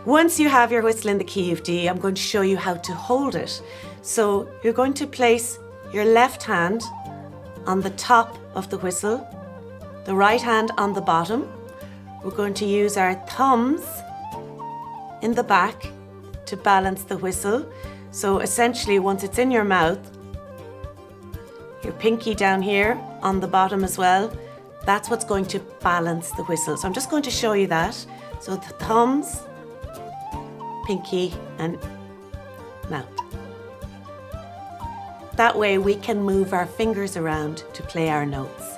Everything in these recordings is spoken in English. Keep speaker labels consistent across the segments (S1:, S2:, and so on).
S1: Once you have your whistle in the key of D, I'm going to show you how to hold it. So you're going to place your left hand on the top of the whistle, the right hand on the bottom. We're going to use our thumbs in the back to balance the whistle. So essentially, once it's in your mouth, your pinky down here on the bottom as well, that's what's going to balance the whistle. So I'm just going to show you that. So the thumbs, pinky and mouth. That way we can move our fingers around to play our notes.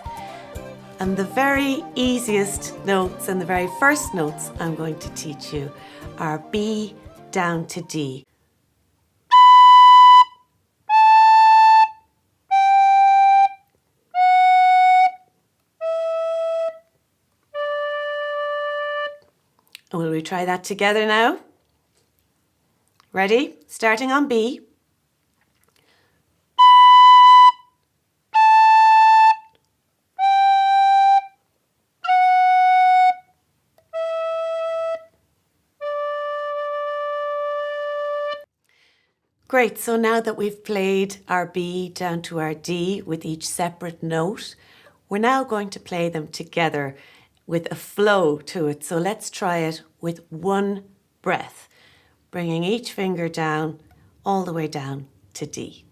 S1: And the very easiest notes and the very first notes I'm going to teach you are B down to D. Will we try that together now? Ready? Starting on B. Great, so now that we've played our B down to our D with each separate note, we're now going to play them together with a flow to it. So let's try it with one breath, bringing each finger down all the way down to D.